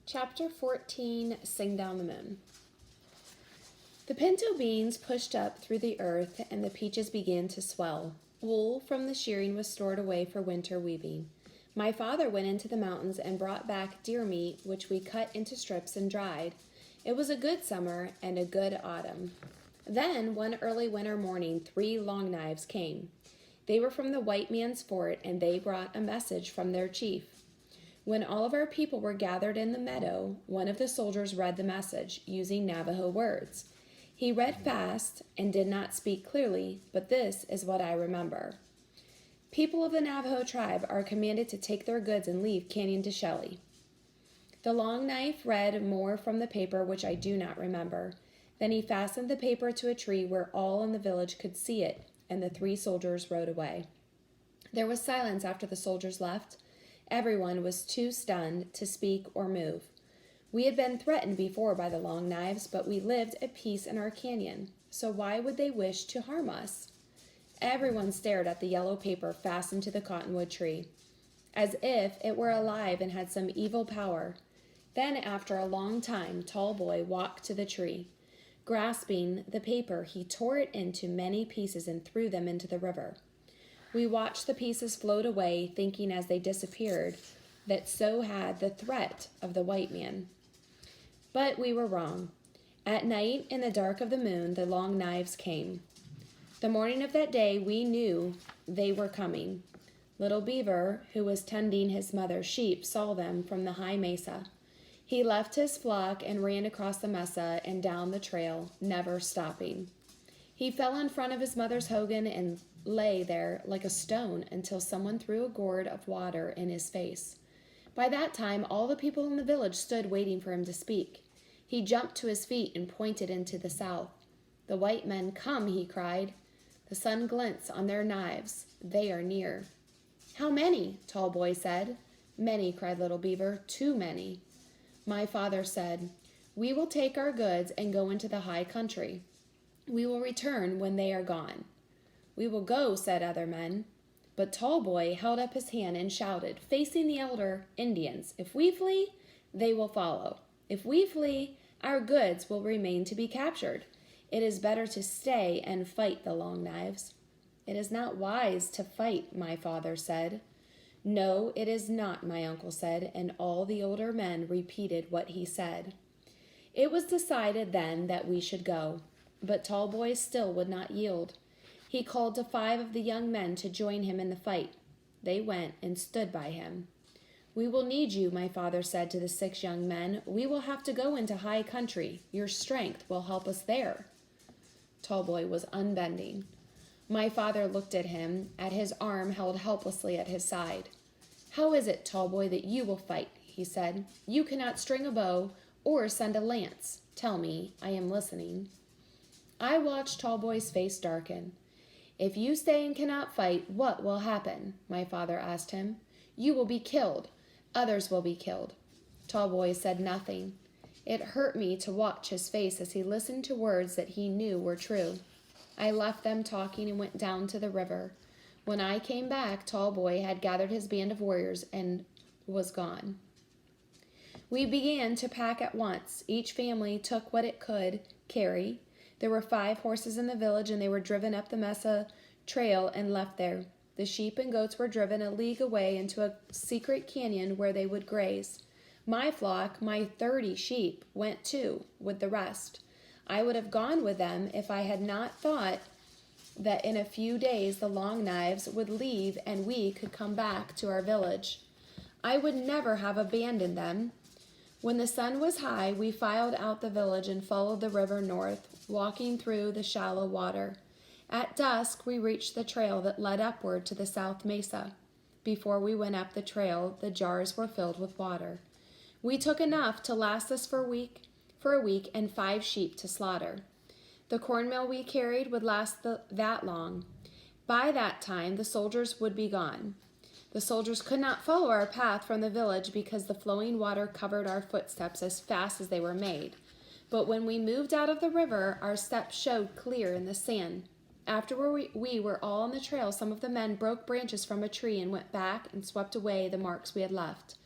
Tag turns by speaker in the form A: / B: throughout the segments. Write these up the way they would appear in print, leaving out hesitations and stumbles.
A: Chapter 14, Sing Down the Moon. The pinto beans pushed up through the earth, and the peaches began to swell. Wool from the shearing was stored away for winter weaving. My father went into the mountains and brought back deer meat, which we cut into strips and dried. It was a good summer and a good autumn. Then, one early winter morning, 3 long knives came. They were from the white man's fort, and they brought a message from their chief. When all of our people were gathered in the meadow, one of the soldiers read the message, using Navajo words. He read fast and did not speak clearly, but this is what I remember. People of the Navajo tribe are commanded to take their goods and leave Canyon to Shelley. The long knife read more from the paper, which I do not remember. Then he fastened the paper to a tree where all in the village could see it, and the 3 soldiers rode away. There was silence after the soldiers left. Everyone was too stunned to speak or move. We had been threatened before by the long knives, but we lived at peace in our canyon, so why would they wish to harm us? Everyone stared at the yellow paper fastened to the cottonwood tree, as if it were alive and had some evil power. Then, after a long time, Tall Boy walked to the tree. Grasping the paper, he tore it into many pieces and threw them into the river. We watched the pieces float away, thinking as they disappeared that so had the threat of the white man. But we were wrong. At night, in the dark of the moon, the long knives came. The morning of that day, we knew they were coming. Little Beaver, who was tending his mother's sheep, saw them from the high mesa. He left his flock and ran across the mesa and down the trail, never stopping. He fell in front of his mother's hogan and lay there like a stone until someone threw a gourd of water in his face. By that time, all the people in the village stood waiting for him to speak. He jumped to his feet and pointed into the south. "The white men come," he cried. "The sun glints on their knives. They are near." "How many?" Tall Boy said. "Many," cried Little Beaver. "Too many." My father said, "We will take our goods and go into the high country. We will return when they are gone." "We will go," said other men. But Tall Boy held up his hand and shouted, facing the elder Indians, "If we flee, they will follow. If we flee, our goods will remain to be captured. It is better to stay and fight the long knives." "It is not wise to fight," my father said. "No, it is not," my uncle said, and all the older men repeated what he said. It was decided then that we should go, but Tall Boy still would not yield. He called to 5 of the young men to join him in the fight. They went and stood by him. "We will need you," my father said to the 6 young men. "We will have to go into high country. Your strength will help us there." Tall Boy was unbending. My father looked at him, at his arm held helplessly at his side. "How is it, Tall Boy, that you will fight?" he said. "You cannot string a bow or send a lance. Tell me, I am listening." I watched Tall Boy's face darken. "If you stay and cannot fight, what will happen?" my father asked him. "You will be killed. Others will be killed." Tall Boy said nothing. It hurt me to watch his face as he listened to words that he knew were true. I left them talking and went down to the river. When I came back, Tall Boy had gathered his band of warriors and was gone. We began to pack at once. Each family took what it could carry. There were 5 horses in the village, and they were driven up the mesa trail and left there. The sheep and goats were driven a league away into a secret canyon where they would graze. My flock, my 30 sheep, went too, with the rest. I would have gone with them if I had not thought that in a few days the long knives would leave and we could come back to our village. I would never have abandoned them. When the sun was high, we filed out the village and followed the river north, walking through the shallow water. At dusk, we reached the trail that led upward to the south mesa. Before we went up the trail, the jars were filled with water. We took enough to last us for a week and 5 sheep to slaughter. The cornmeal we carried would last that long. By that time, the soldiers would be gone. The soldiers could not follow our path from the village because the flowing water covered our footsteps as fast as they were made. But when we moved out of the river, our steps showed clear in the sand. After we were all on the trail, some of the men broke branches from a tree and went back and swept away the marks we had left.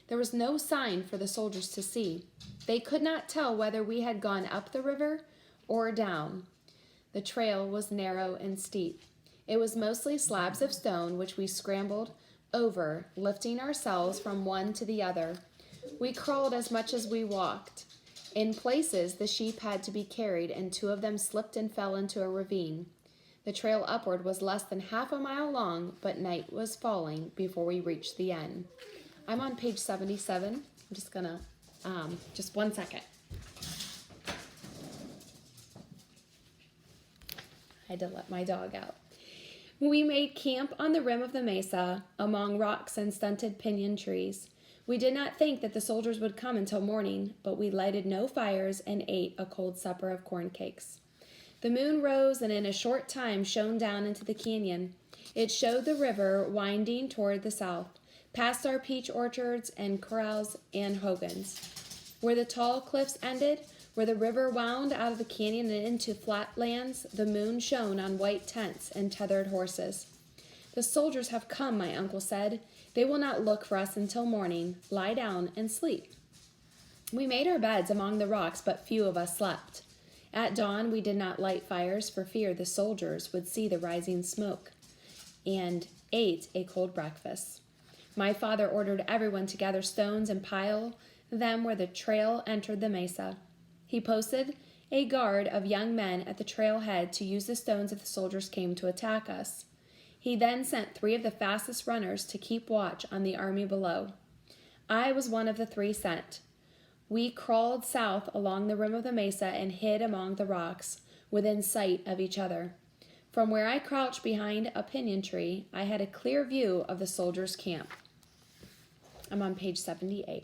A: There was no sign for the soldiers to see. They could not tell whether we had gone up the river or down. The trail was narrow and steep. It was mostly slabs of stone which we scrambled over, lifting ourselves from one to the other. We crawled as much as we walked. In places, the sheep had to be carried, and 2 of them slipped and fell into a ravine. The trail upward was less than half a mile long, but night was falling before we reached the end. I'm on page 77. I'm just gonna, just 1 second. I had to let my dog out. We made camp on the rim of the mesa, among rocks and stunted pinyon trees. We did not think that the soldiers would come until morning, but we lighted no fires and ate a cold supper of corn cakes. The moon rose and in a short time shone down into the canyon. It showed the river winding toward the south, past our peach orchards and corrals and hogans. Where the tall cliffs ended, where the river wound out of the canyon and into flat lands, the moon shone on white tents and tethered horses. The soldiers have come, my uncle said. They will not look for us until morning. Lie down and sleep. We made our beds among the rocks, but few of us slept. At dawn, we did not light fires for fear the soldiers would see the rising smoke, and ate a cold breakfast. My father ordered everyone to gather stones and pile them where the trail entered the mesa. He posted a guard of young men at the trailhead to use the stones if the soldiers came to attack us. He then sent 3 of the fastest runners to keep watch on the army below. I was one of the 3 sent. We crawled south along the rim of the mesa and hid among the rocks, within sight of each other. From where I crouched behind a pinyon tree, I had a clear view of the soldiers' camp. I'm on page 78.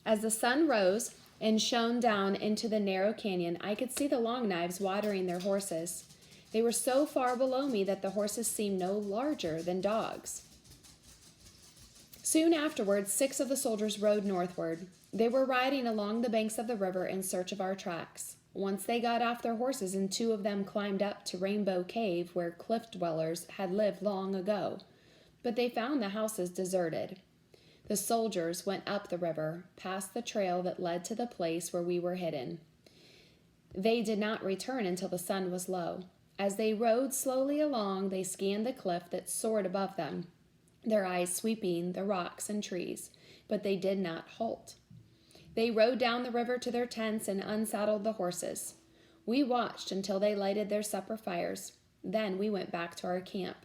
A: As the sun rose and shone down into the narrow canyon, I could see the Long Knives watering their horses. They were so far below me that the horses seemed no larger than dogs. Soon afterwards, 6 of the soldiers rode northward. They were riding along the banks of the river in search of our tracks. Once they got off their horses, and 2 of them climbed up to Rainbow Cave, where cliff dwellers had lived long ago. But they found the houses deserted. The soldiers went up the river, past the trail that led to the place where we were hidden. They did not return until the sun was low. As they rode slowly along, they scanned the cliff that soared above them, their eyes sweeping the rocks and trees, but they did not halt. They rode down the river to their tents and unsaddled the horses. We watched until they lighted their supper fires. Then we went back to our camp.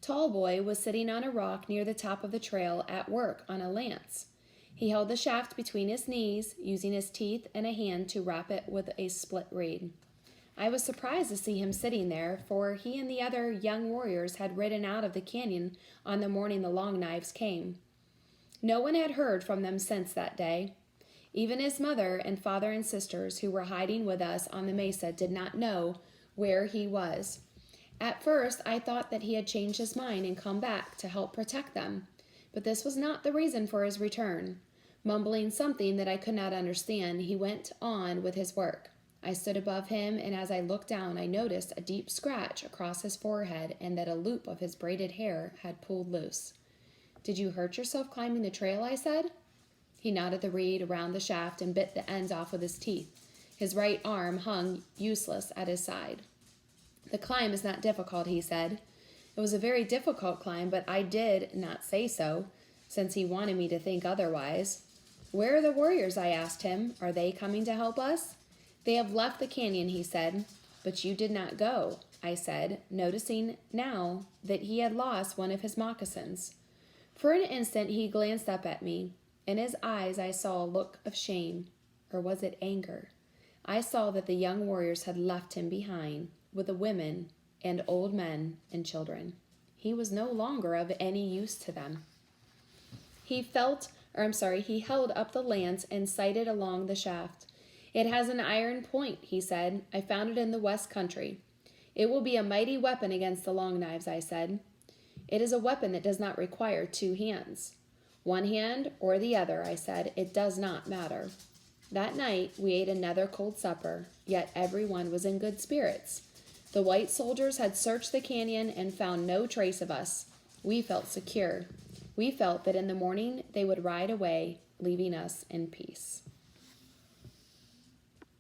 A: Tallboy was sitting on a rock near the top of the trail at work on a lance. He held the shaft between his knees, using his teeth and a hand to wrap it with a split reed. I was surprised to see him sitting there, for he and the other young warriors had ridden out of the canyon on the morning the Long Knives came. No one had heard from them since that day. Even his mother and father and sisters, who were hiding with us on the mesa, did not know where he was. At first, I thought that he had changed his mind and come back to help protect them, but this was not the reason for his return. Mumbling something that I could not understand, he went on with his work. I stood above him, and as I looked down, I noticed a deep scratch across his forehead and that a loop of his braided hair had pulled loose. "Did you hurt yourself climbing the trail?" I said. He knotted the reed around the shaft and bit the ends off with his teeth. His right arm hung useless at his side. "The climb is not difficult," he said. It was a very difficult climb, but I did not say so, since he wanted me to think otherwise. "Where are the warriors?" I asked him. "Are they coming to help us?" "They have left the canyon," he said. "But you did not go," I said, noticing now that he had lost one of his moccasins. For an instant he glanced up at me. In his eyes I saw a look of shame, or was it anger? I saw that the young warriors had left him behind, with the women and old men and children. He was no longer of any use to them. He held up the lance and sighted along the shaft. "It has an iron point," he said. "I found it in the West Country. It will be a mighty weapon against the Long Knives," I said. "It is a weapon that does not require 2 hands. 1 hand or the other," I said. "It does not matter." That night we ate another cold supper, yet everyone was in good spirits. The white soldiers had searched the canyon and found no trace of us. We felt secure. We felt that in the morning they would ride away, leaving us in peace.